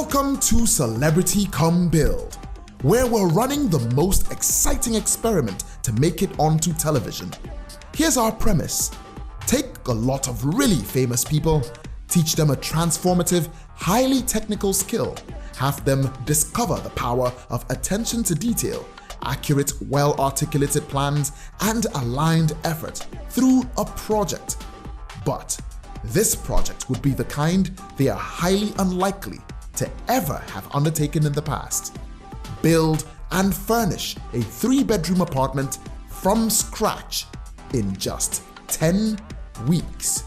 Welcome to Celebrity Come Build, where we're running the most exciting experiment to make it onto television. Here's our premise. Take a lot of really famous people, teach them a transformative, highly technical skill, have them discover the power of attention to detail, accurate, well-articulated plans, and aligned effort through a project. But this project would be the kind they are highly unlikely to ever have undertaken in the past. Build and furnish a 3-bedroom apartment from scratch in just 10 weeks.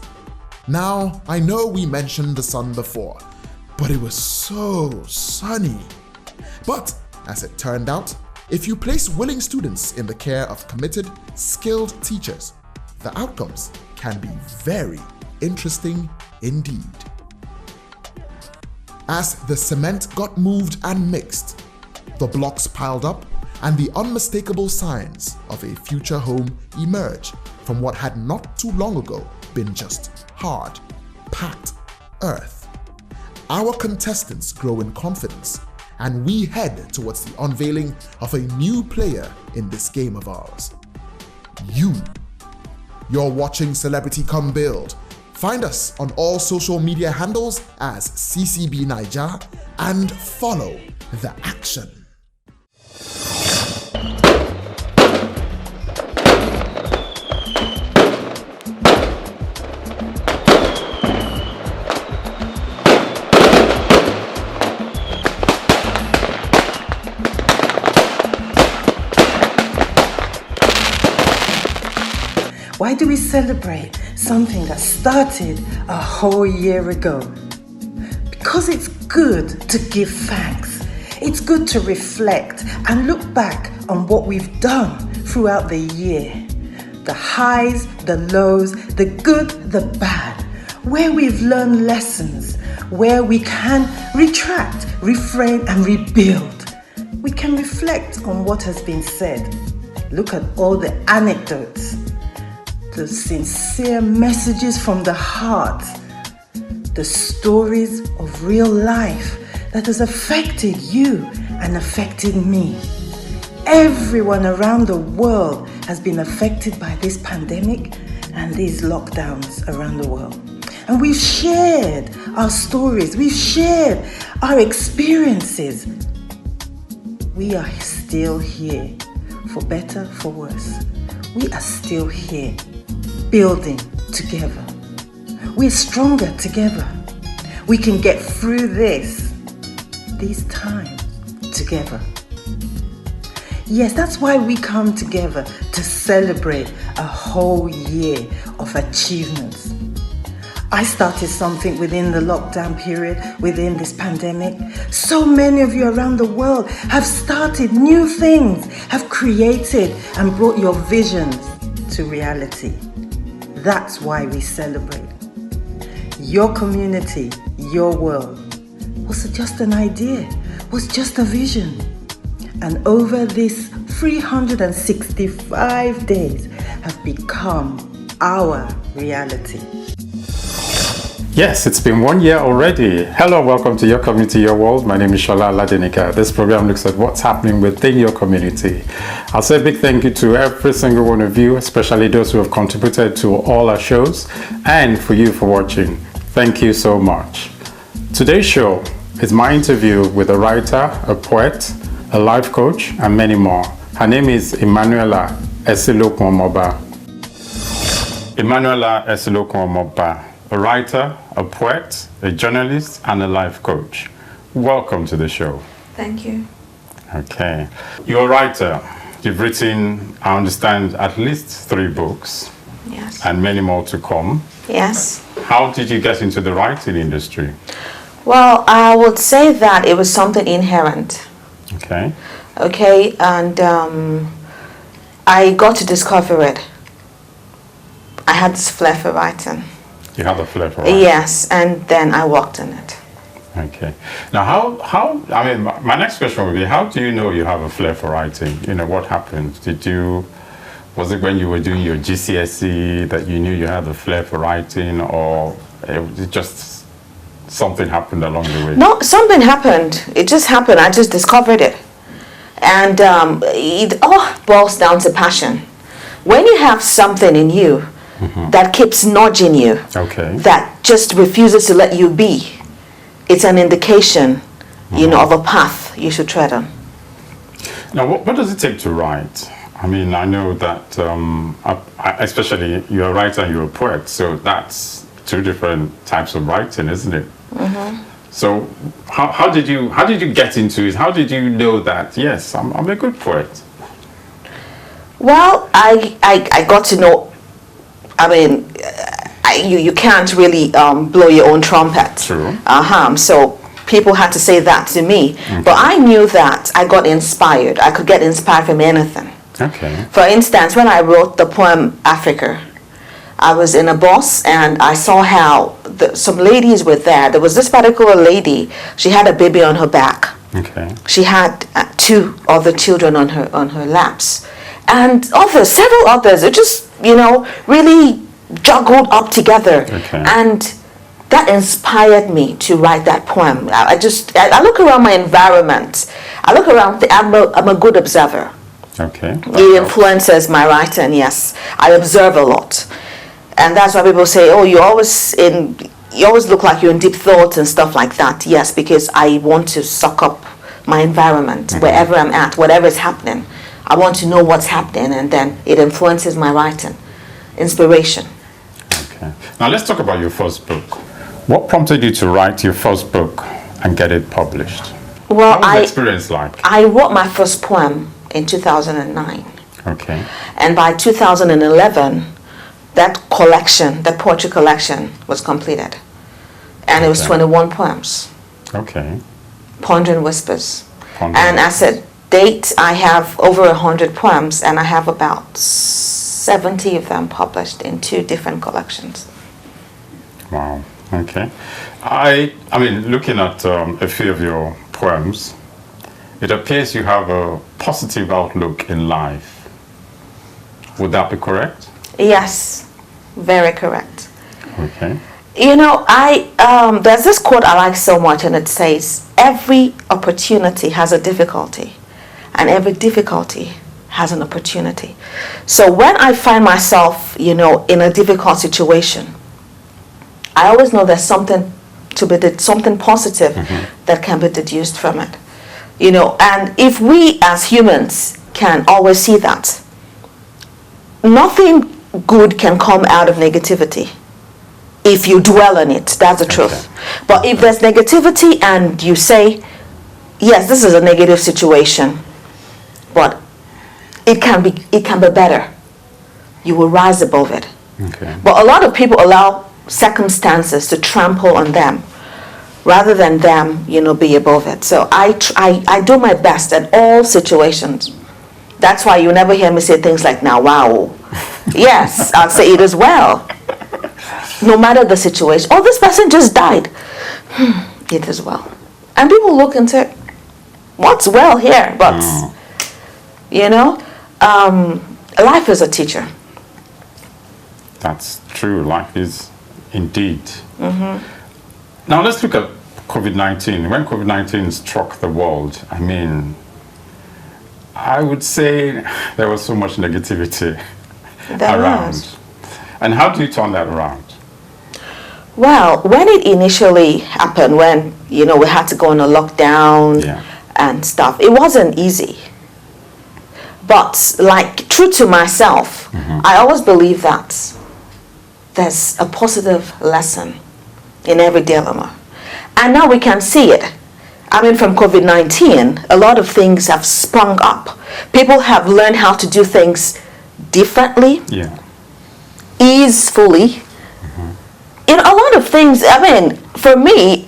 Now, I know we mentioned the sun before, but it was so sunny. But as it turned out, if you place willing students in the care of committed, skilled teachers, the outcomes can be very interesting indeed. As the cement got moved and mixed, the blocks piled up, and the unmistakable signs of a future home emerge from what had not too long ago been just hard, packed earth. Our contestants grow in confidence, and we head towards the unveiling of a new player in this game of ours. You're watching Celebrity Come Build. Find us on all social media handles as CCB Naija and follow the action. Why do we celebrate something that started a whole year ago? Because it's good to give thanks. It's good to reflect and look back on what we've done throughout the year. The highs, the lows, the good, the bad. Where we've learned lessons, where we can retract, refrain and rebuild. We can reflect on what has been said. Look at all the anecdotes. The sincere messages from the heart, the stories of real life that has affected you and affected me. Everyone around the world has been affected by this pandemic and these lockdowns around the world. And we've shared our stories, we've shared our experiences. We are still here, for better, for worse. We are still here. Building together. We're stronger together. We can get through these times together. Yes, that's why we come together to celebrate a whole year of achievements. I started something within the lockdown period, within this pandemic. So many of you around the world have started new things, have created and brought your visions to reality. That's why we celebrate. Your community, your world, was just an idea, was just a vision. And over these 365 days have become our reality. Yes, it's been 1 year already. Hello, welcome to Your Community, Your World. My name is Shola Ladinika. This program looks at what's happening within your community. I'll say a big thank you to every single one of you, especially those who have contributed to all our shows, and for you for watching. Thank you so much. Today's show is my interview with a writer, a poet, a life coach, and many more. Her name is Emmanuella Esilokwomoba. Emmanuella Esilokwomoba. A writer, a poet, a journalist, and a life coach. Welcome to the show. Thank you. Okay. You're a writer. You've written, I understand, at least 3 books. Yes. And many more to come. Yes. How did you get into the writing industry? Well, I would say that it was something inherent. Okay. Okay, and I got to discover it. I had this flair for writing. You had a flair for writing? Yes, and then I worked on it. Okay. Now, I mean, my next question would be, how do you know you have a flair for writing? You know, what happened? Was it when you were doing your GCSE that you knew you had a flair for writing, or it just something happened along the way? No, something happened. It just happened. I just discovered it. And it all boils down to passion. When you have something in you that keeps nudging you, that just refuses to let you be, it's an indication, of a path you should tread on. Now, what does it take to write? I mean, I know that, especially you're a writer and you're a poet, so that's two different types of writing, isn't it? So, how did you get into it? How did you know that, yes, I'm a good poet? Well, I got to know, I mean, you can't really blow your own trumpet. True. So people had to say that to me. But I knew that I got inspired. I could get inspired from anything. Okay. For instance, when I wrote the poem Africa, I was in a bus and I saw how some ladies were there. There was this particular lady, she had a baby on her back. Okay. She had 2 other children on her laps. And several others, it just, really juggled up together. Okay. And that inspired me to write that poem. I look around my environment. I look around, I'm a good observer. Okay. It influences my writing, yes. I observe a lot. And that's why people say, oh, you always look like you're in deep thought and stuff like that. Yes, because I want to suck up my environment, wherever I'm at, whatever is happening. I want to know what's happening, and then it influences my writing. Inspiration. Okay. Now let's talk about your first book. What prompted you to write your first book and get it published? Well, what was the experience like? I wrote my first poem in 2009. Okay. And by 2011, that collection, that poetry collection, was completed. And it was 21 poems. Okay. Pondering Whispers. And as a date, I have over 100 poems, and I have about 70 of them published in 2 different collections. Wow. Okay. I mean, looking at a few of your poems, it appears you have a positive outlook in life. Would that be correct? Yes, very correct. Okay. There's this quote I like so much, and it says, every opportunity has a difficulty, and every difficulty has an opportunity. So when I find myself, in a difficult situation, I always know there's something positive that can be deduced from it. And if we as humans can always see that, nothing good can come out of negativity if you dwell on it. That's the truth. But if there's negativity and you say, yes, this is a negative situation, but it can be better, you will rise above it. Okay. But a lot of people allow circumstances to trample on them rather than them, be above it. So I do my best in all situations. That's why you never hear me say things like, now, wow. Yes, I'll say it as well. No matter the situation. Oh, this person just died. It is well. And people look and say, what's well here? But, life is a teacher. That's true. Life is indeed. Now let's look at COVID-19. When COVID-19 struck the world, I mean, I would say there was so much negativity around. And how do you turn that around? Well, when it initially happened, when, we had to go on a lockdown and stuff, it wasn't easy. But, true to myself, I always believe that there's a positive lesson in every dilemma. And now we can see it. I mean, from COVID-19, a lot of things have sprung up. People have learned how to do things differently, easefully. A lot of things, I mean, for me,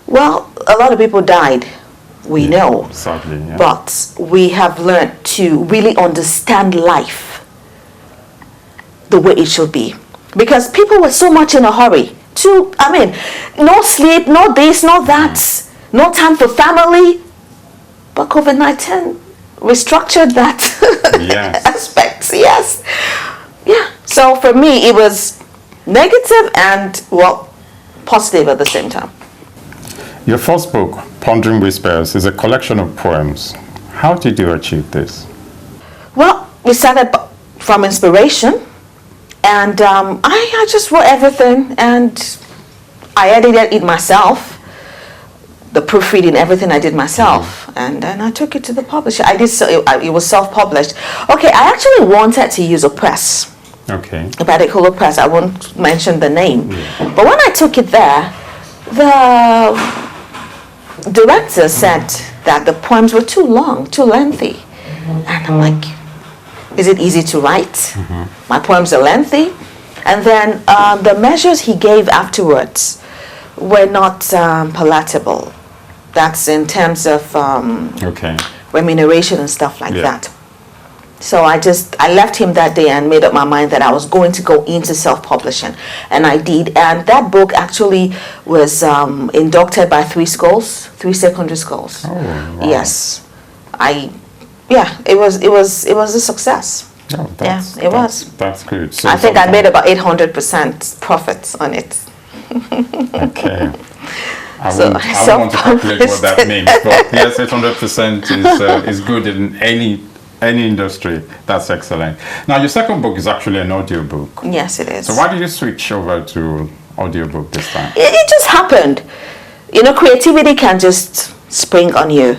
well, a lot of people died, we know. Sadly, But we have learned to really understand life the way it should be. Because people were so much in a hurry. No sleep, no this, no that. No time for family. But COVID-19 restructured that aspect. Yes. Yeah. So for me, it was negative and, positive at the same time. Your first book, Pondering Whispers, is a collection of poems. How did you achieve this? Well, we started from inspiration, and I just wrote everything, and I edited it myself. The proofreading, everything I did myself, and then I took it to the publisher. I did so it was self-published. Okay, I actually wanted to use a press. Okay. A particular press. I won't mention the name, but when I took it there, the director said that the poems were too long, too lengthy, and I'm like, is it easy to write? My poems are lengthy, and then the measures he gave afterwards were not palatable. That's in terms of remuneration and stuff like that. So I left him that day and made up my mind that I was going to go into self-publishing, and I did. And that book actually was inducted by 3 secondary schools. Oh, wow. Yes, it was a success. Oh, it was. That's good. So I think I made about 800% profits on it. Okay. I don't want to calculate what that means, but yes, 800% is good in any industry. That's excellent. Now, your second book is actually an audiobook. Yes, it is. So why did you switch over to audiobook this time? It just happened. You know, creativity can just spring on you.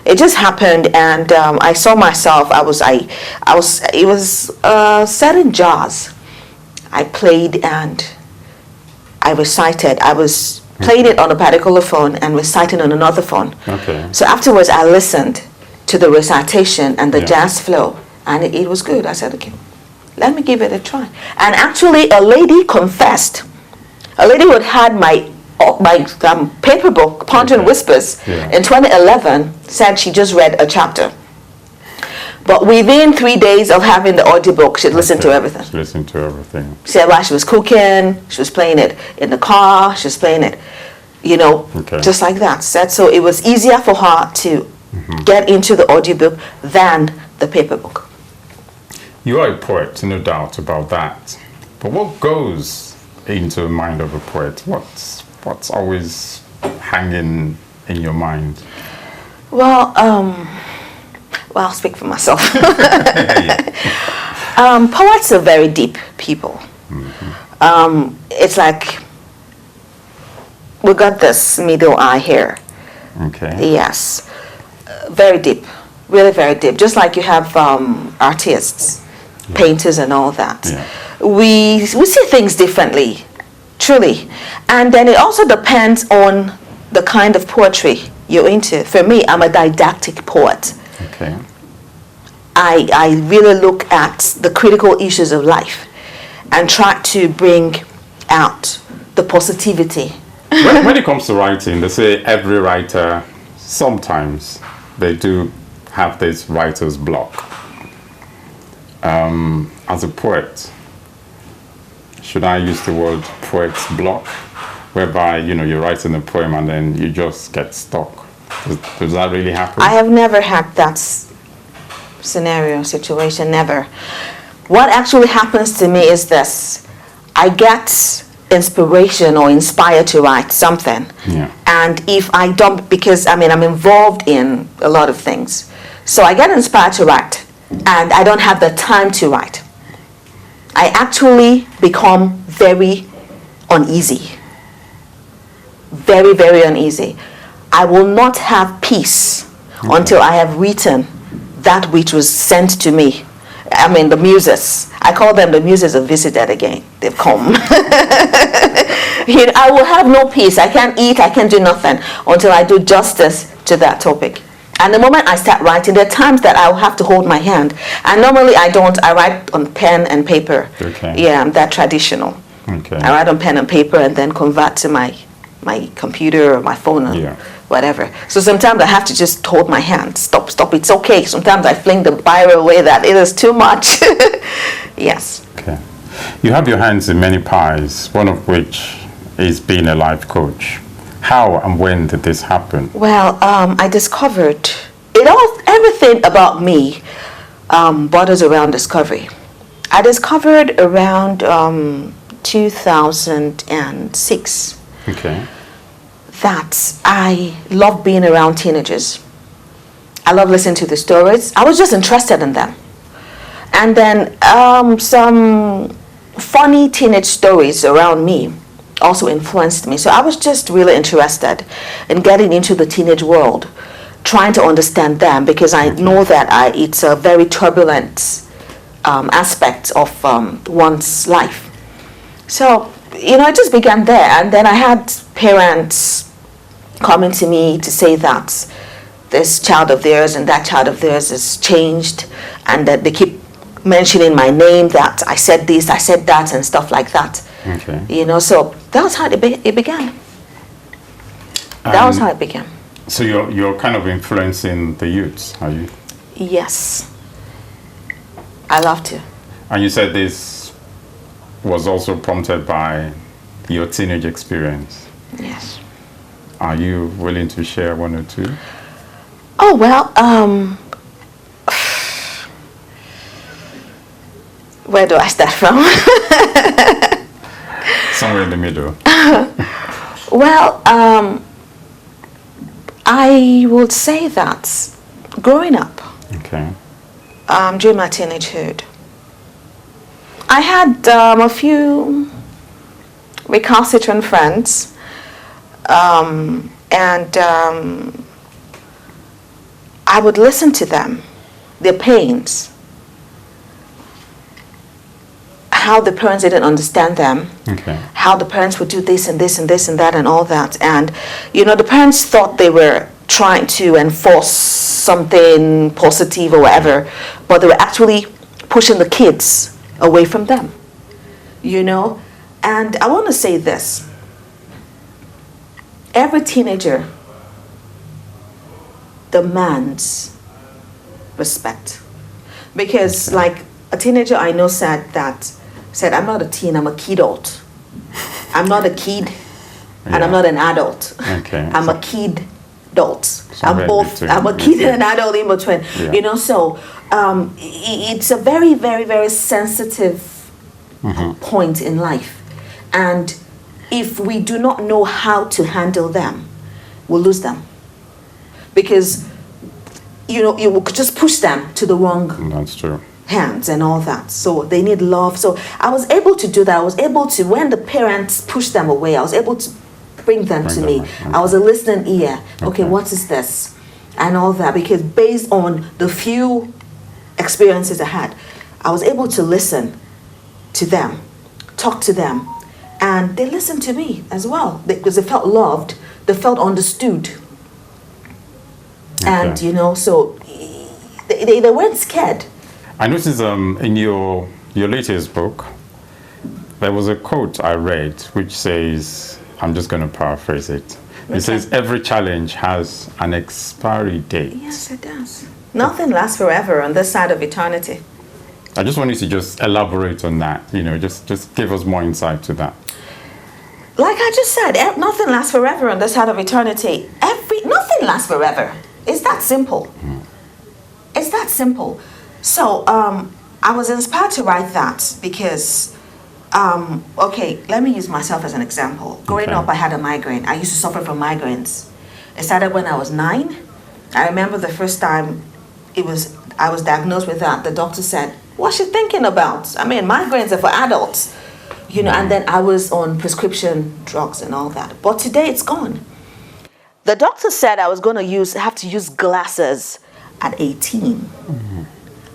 It just happened, and I saw myself. It was set in jazz. I played and I recited. I was playing it on a particular phone and reciting on another phone. Okay. So afterwards, I listened to the recitation and the jazz flow, and it was good. I said, okay, let me give it a try. And actually, a lady confessed. A lady who had had my paper book, Pondering Whispers, in 2011, said she just read a chapter. But within 3 days of having the audiobook, she'd listened to everything. She listened to everything. She said while she was cooking, she was playing it in the car, she was playing it, just like that. Said so it was easier for her to get into the audiobook than the paper book. You are a poet, no doubt about that. But what goes into the mind of a poet? What's always hanging in your mind? Well, I'll speak for myself. Poets are very deep people. It's like we got this middle eye here. Okay. Yes, very deep, really very deep. Just like you have artists, painters, and all that. Yeah. We see things differently, truly, and then it also depends on the kind of poetry you're into. For me, I'm a didactic poet. Okay. I really look at the critical issues of life and try to bring out the positivity. When it comes to writing, they say every writer, sometimes they do have this writer's block. As a poet, should I use the word poet's block? Whereby, you're writing a poem and then you just get stuck. Does that really happen? I have never had that situation, never. What actually happens to me is this. I get inspiration or inspired to write something. Yeah. And if I don't, because I'm involved in a lot of things. So I get inspired to write and I don't have the time to write. I actually become very uneasy. Very, very uneasy. I will not have peace until I have written that which was sent to me. The muses. I call them the muses have visited again. They've come. I will have no peace. I can't eat. I can't do nothing until I do justice to that topic. And the moment I start writing, there are times that I will have to hold my hand. And normally I don't. I write on pen and paper. Okay. Yeah, I'm that traditional. Okay. I write on pen and paper and then convert to my computer or my phone or whatever. So sometimes I have to just hold my hand. Stop, it's okay. Sometimes I fling the biro away that it is too much. Yes. Okay. You have your hands in many pies, one of which is being a life coach. How and when did this happen? Well, I discovered everything about me borders around discovery. I discovered around 2006 Okay. that I love being around teenagers. I love listening to the stories. I was just interested in them. And then some funny teenage stories around me also influenced me. So I was just really interested in getting into the teenage world, trying to understand them, because I know that it's a very turbulent aspect of one's life. So, I just began there. And then I had parents coming to me to say that this child of theirs and that child of theirs is changed, and that they keep mentioning my name, that I said this, I said that, and stuff like that. Okay. So that was how it began. That was how it began. So you're kind of influencing the youths, are you? Yes. I love to. And you said this was also prompted by your teenage experience. Yes. Are you willing to share one or two? Oh, well, where do I start from? Somewhere in the middle. Well, I would say that growing up, Okay. during my teenagehood, I had a few recalcitrant friends, and I would listen to them, their pains, how the parents didn't understand them, Okay. how the parents would do this and this and this and that and all that. And, the parents thought they were trying to enforce something positive or whatever, but they were actually pushing the kids away from them, And I want to say this. Every teenager demands respect. Because, like, a teenager I know said, I'm not a teen, I'm a kidult. I'm not a kid, and I'm not an adult. Okay. I'm a kid adult. Somewhere I'm in both. between. I'm a kid and an adult in between. Yeah. So it's a very, very, very sensitive point in life, and if we do not know how to handle them, we'll lose them, because you will just push them to the wrong That's true. hands and all that. So they need love. So I was able to do that. I was able to, when the parents pushed them away, I was able to bring them to me. Okay. I was a listening ear. Okay, Okay. what is this? And all that. Because based on the few experiences I had, I was able to listen to them, talk to them, and they listened to me as well, because they felt loved, they felt understood. Okay. And so they weren't scared. I noticed in your latest book, there was a quote I read which says, I'm just going to paraphrase it. It says, every challenge has an expiry date. Yes, it does. Nothing lasts forever on this side of eternity. I just wanted to just elaborate on that, just give us more insight to that. Like I just said, nothing lasts forever on this side of eternity. Nothing lasts forever. It's that simple. It's that simple. So I was inspired to write that because, let me use myself as an example. Growing up, I had a migraine. I used to suffer from migraines. It started when I was 9. I remember the first time I was diagnosed with that. The doctor said, "What's she thinking about? I mean, migraines are for adults." And then I was on prescription drugs and all that. But today it's gone. The doctor said I was going to have to use glasses at 18.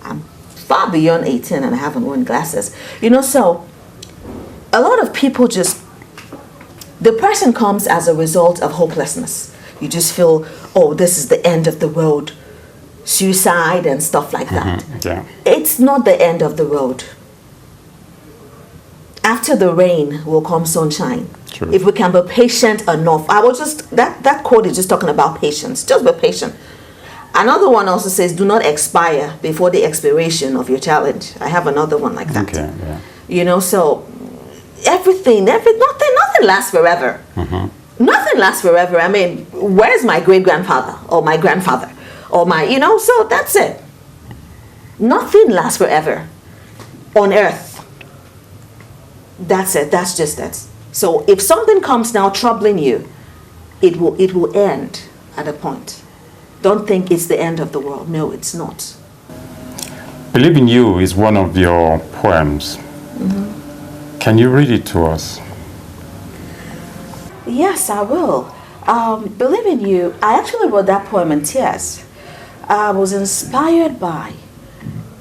I'm far beyond 18 and I haven't worn glasses. So a lot of people depression comes as a result of hopelessness. You just feel, this is the end of the road. Suicide and stuff like that. Yeah. It's not the end of the road. After the rain will come sunshine. True. If we can be patient enough. That quote is just talking about patience. Just be patient. Another one also says, do not expire before the expiration of your challenge. I have another one like that. Okay, yeah. So nothing lasts forever. Nothing lasts forever. I mean, where's my great-grandfather or my grandfather or so that's it. Nothing lasts forever on earth. That's it. That's just it. So if something comes now troubling you, it will end at a point. Don't think it's the end of the world. No, it's not. Believe in You is one of your poems. Can you read it to us? Yes, I will. Believe in You, I actually wrote that poem in tears. I was inspired by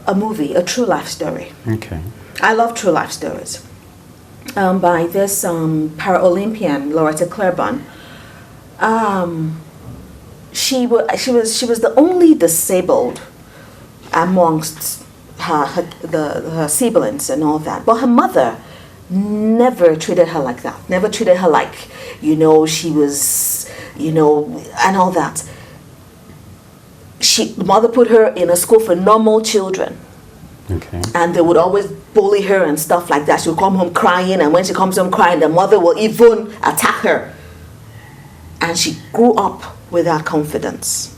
a movie, a true life story. Okay. I love true life stories. By this Paralympian, Loretta Claiborne. She was the only disabled amongst her siblings and all that. But her mother never treated her like that. Never treated her like, she was, and all that. The mother put her in a school for normal children. Okay. And they would always bully her and stuff like that. She would come home crying, and when she comes home crying, the mother will even attack her. And she grew up with that confidence,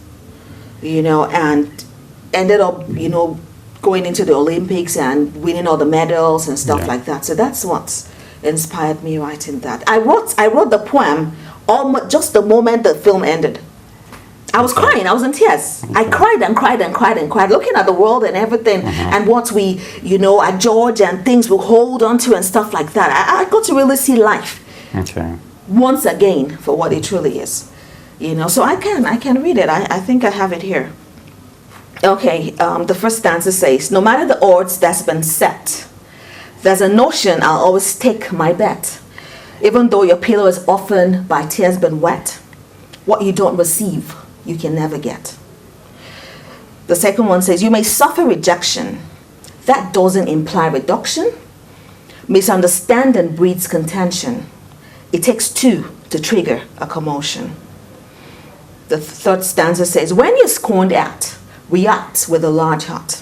and ended up, going into the Olympics and winning all the medals and stuff like that. So that's what inspired me writing that. I wrote the poem almost just the moment the film ended. I was crying. I was in tears. I cried and cried and cried and cried, looking at the world and everything, and what we, at George and things we hold on to and stuff like that. I got to really see life once again for what it truly is. So I can read it. I think I have it here. Okay, the first stanza says, no matter the odds that's been set, there's a notion I'll always take my bet. Even though your pillow is often by tears been wet, what you don't receive, you can never get. The second one says, you may suffer rejection. That doesn't imply reduction. Misunderstanding breeds contention. It takes two to trigger a commotion. The third stanza says, when you're scorned at, react with a large heart.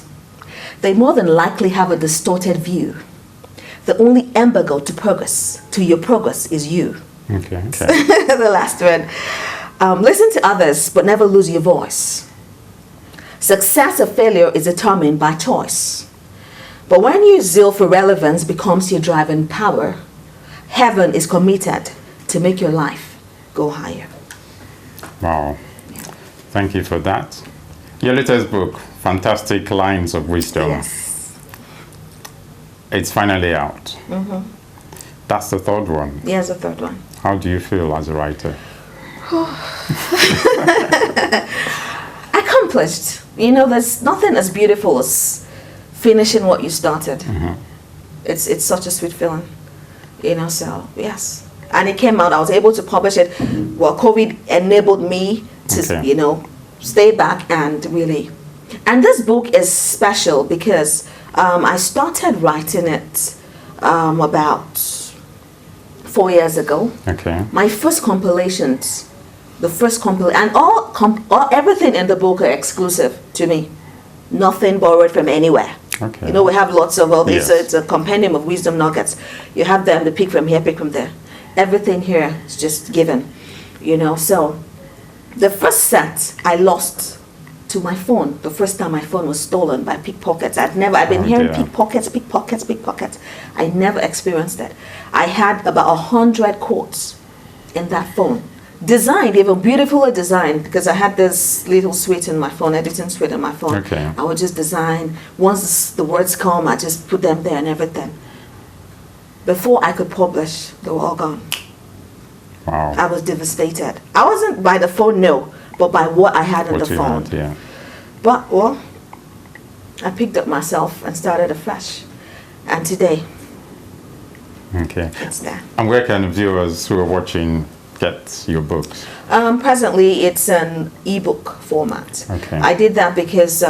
They more than likely have a distorted view. The only embargo to your progress is you. Okay. The last one. Listen to others, but never lose your voice. Success or failure is determined by choice. But when your zeal for relevance becomes your driving power, heaven is committed to make your life go higher. Wow. Thank you for that. Your latest book, Fantastic Lines of Wisdom. Yes. It's finally out. That's the third one. Yes, the third one. How do you feel as a writer? Accomplished. There's nothing as beautiful as finishing what you started. It's such a sweet feeling. So yes. And it came out. I was able to publish it. Well, COVID enabled me to, stay back and really. And this book is special because I started writing it about 4 years ago. Okay. My first compilations, and all everything in the book are exclusive to me. Nothing borrowed from anywhere. Okay. We have lots of all these. Yes. It's a compendium of wisdom nuggets. You have them to pick from here, pick from there. Everything here is just given. So the first set I lost to my phone. The first time my phone was stolen by pickpockets. I'd been hearing pickpockets. I never experienced it. I had about 100 quotes in that phone. Designed, even beautifully designed, because I had this little suite in my phone, editing suite in my phone. Okay. I would just design. Once the words come, I just put them there and everything. Before I could publish, they were all gone. Wow. I was devastated. I wasn't by the phone, no, but by what I had in the phone. But, I picked up myself and started afresh. And today, it's there. And where can viewers who are watching get your books? Presently, it's an ebook format. Okay. I did that because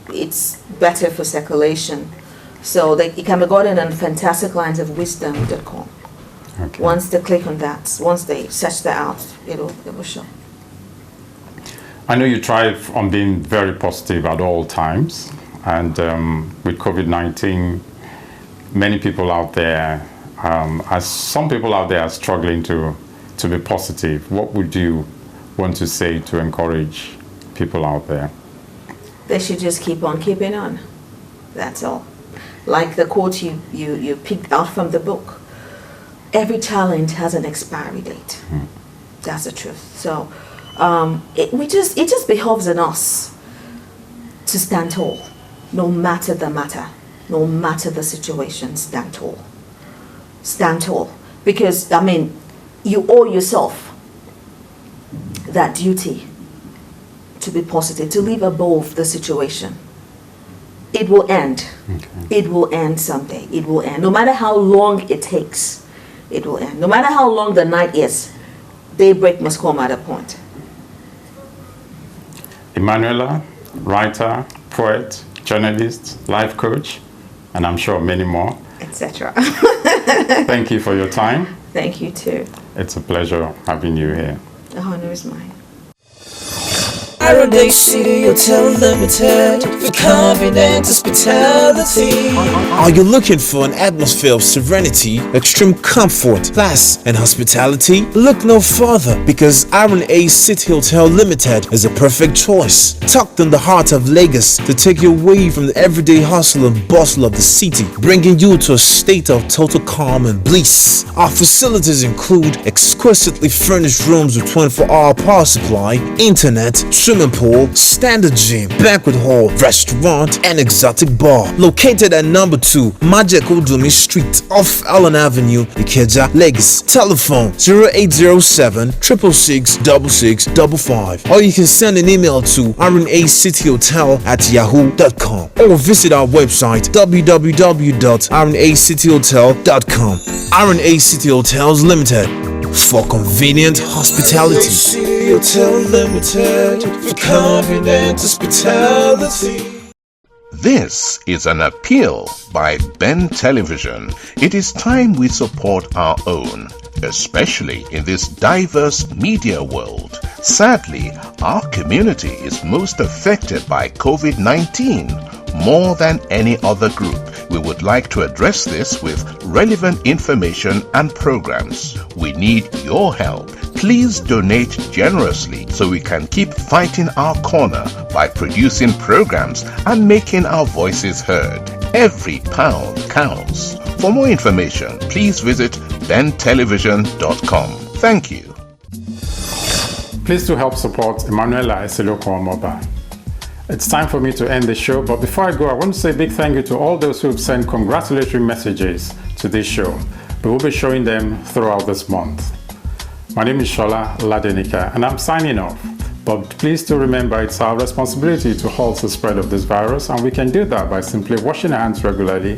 it's better for circulation. So it can be gotten on fantasticlinesofwisdom.com. Okay. Once they click on that, once they search that out, it will show. I know you thrive on being very positive at all times, and with COVID-19, many people out there, some people out there are struggling to be positive. What would you want to say to encourage people out there? They should just keep on keeping on. That's all. Like the quote you picked out from the book. every talent has an expiry date. That's the truth. So it just behoves on us to stand tall, no matter the matter, no matter the situation. Stand tall, because I mean, you owe yourself that duty to be positive, to live above the situation. It will end. Okay. It will end someday. It will end. No matter how long it takes, it will end. No matter how long the night is, daybreak must come at a point. Emmanuella, writer, poet, journalist, life coach, and I'm sure many more. Etc. Thank you for your time. Thank you too. It's a pleasure having you here. The honor is mine. City Hotel Limited for confident hospitality. Are you looking for an atmosphere of serenity, extreme comfort, class, and hospitality? Look no further, because Iron A City Hotel Limited is a perfect choice. Tucked in the heart of Lagos to take you away from the everyday hustle and bustle of the city, bringing you to a state of total calm and bliss. Our facilities include exquisitely furnished rooms with 24-hour power supply, internet, swimming pool, standard gym, banquet hall, restaurant, and exotic bar. Located at number 2, Majek Odumi Street, off Allen Avenue, Ikeja, Lagos. Telephone 0807 666 6655. Or you can send an email to ironacityhotel@yahoo.com or visit our website www.ironacityhotel.com. Iron A City Hotels Limited, for convenient hospitality. City Hotel Limited for confident hospitality. This is an appeal by Ben Television. It is time we support our own, especially in this diverse media world. Sadly, our community is most affected by COVID-19 more than any other group. We would like to address this with relevant information and programs. We need your help. Please donate generously so we can keep fighting our corner by producing programs and making our voices heard. Every pound counts. For more information, please visit bentelevision.com. Thank you. Please to help support Emmanuella Eseloko-Omoba. It's time for me to end the show, but before I go, I want to say a big thank you to all those who have sent congratulatory messages to this show. We will be showing them throughout this month. My name is Shola Ladenika, and I'm signing off. But please do remember, it's our responsibility to halt the spread of this virus, and we can do that by simply washing our hands regularly,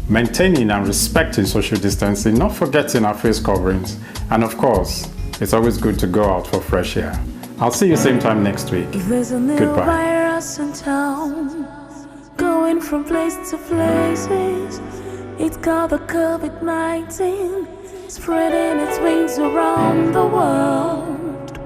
maintaining and respecting social distancing, not forgetting our face coverings, and of course, it's always good to go out for fresh air. I'll see you same time next week. There's a new Goodbye. virus in town, going from place to places. It's called the COVID-19, spreading its wings around the world.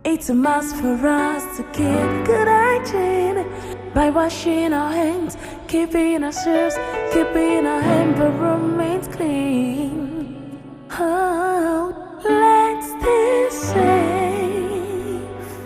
It's a must for us to keep good hygiene by washing our hands, keeping ourselves, keeping our environment clean. Oh, let's stay safe.